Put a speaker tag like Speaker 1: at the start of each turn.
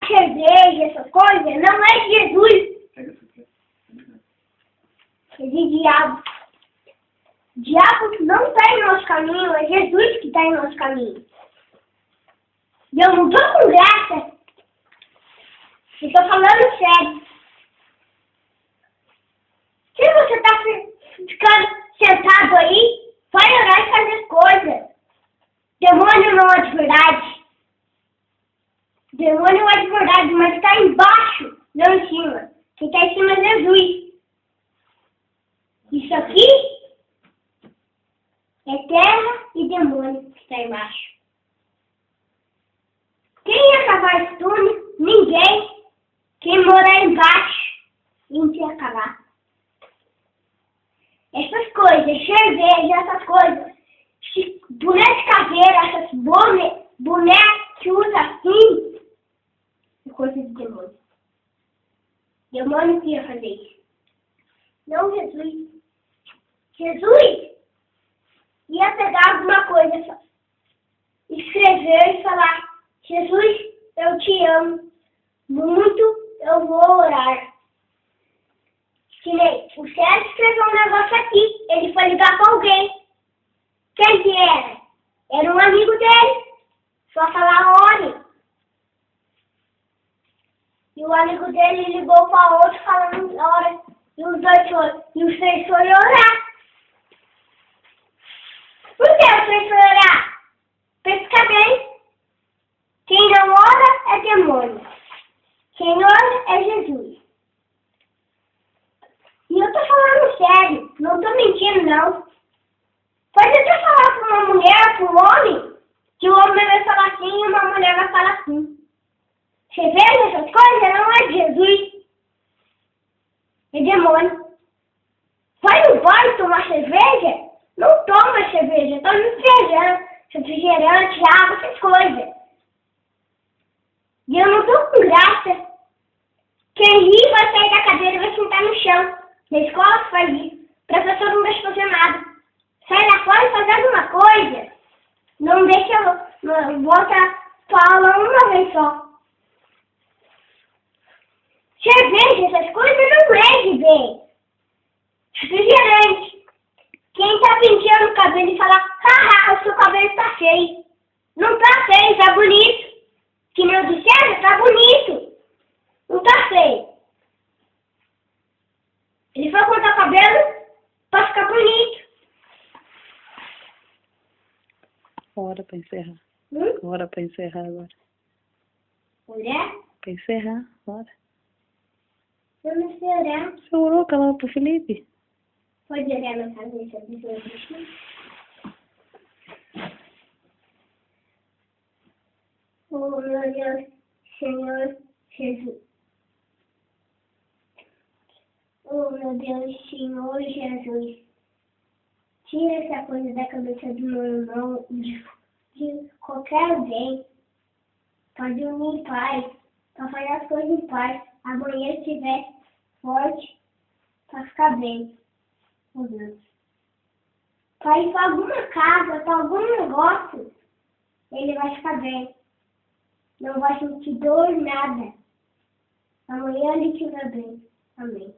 Speaker 1: cerveja, essas coisas, não é de Jesus. É de diabo. O diabo não está em nosso caminho, é Jesus que está em nosso caminho. E eu não estou com graça. Eu estou falando sério. Se você está ficando sentado aí, vai orar e fazer as coisas. Demônio não é de verdade. Demônio é de verdade, mas está embaixo, não em cima. Quem está em cima é Jesus. Isso aqui é terra e demônio que está embaixo. Quem ia cavar esse túnel? Ninguém. Quem morar embaixo, não ia cavar. Essas coisas, cerveja, essas coisas, boneco de caveira, essas bonecos que usa assim, é coisa de demônio. Demônio que ia fazer isso. Não Jesus. Jesus ia pegar alguma coisa, escrever e falar: Jesus, eu te amo muito, eu vou orar. Que nem o Sérgio escreveu um negócio aqui, ele foi ligar para alguém. Quem que era? Era um amigo dele. Só falar ore. E o amigo dele ligou para outro falando ora. E os dois foram. E os três foram orar. Por que os três foram orar? Para ficar bem. Quem não ora é demônio. Quem ora é Jesus. E eu tô falando sério. Não tô mentindo, não. Pode até falar para uma mulher, para um homem, que o homem vai falar assim e uma mulher vai falar assim. Você vê essas coisas? Não é Jesus. É demônio. Vai no bar tomar cerveja? Não toma cerveja. Toma refrigerante, água, essas coisas. E eu não tô com graça. Quem ri vai sair da cadeira e vai sentar no chão. Na escola se faz isso. O professor não deixa fazer nada. Sai lá fora e faz alguma coisa. Não deixa, bota tua aula uma vez só. Cerveja, essas coisas não é de bem. Refrigerante. Quem tá penteando o cabelo e fala: haha, o seu cabelo tá feio. Não tá feio, tá bonito. Que nem o do César, tá bonito. Não tá feio. Ele foi cortar o cabelo pra ficar bonito.
Speaker 2: Hora pra encerrar. Hora pra encerrar agora.
Speaker 1: Orar?
Speaker 2: Pra encerrar, hora.
Speaker 1: Eu não sei orar.
Speaker 2: Você orou pela pro Felipe?
Speaker 1: Pode orar na cabeça do Senhor. Oh, meu Deus, Senhor Jesus. Oh, meu Deus, Senhor Jesus. Tira essa coisa da cabeça do meu irmão, de qualquer alguém. Para dormir em paz, para fazer as coisas em paz. Amanhã estiver forte, para ficar bem. Meu Deus. Para ir para alguma casa, para algum negócio, ele vai ficar bem. Não vai sentir dor, nada. Amanhã ele estiver bem. Amém.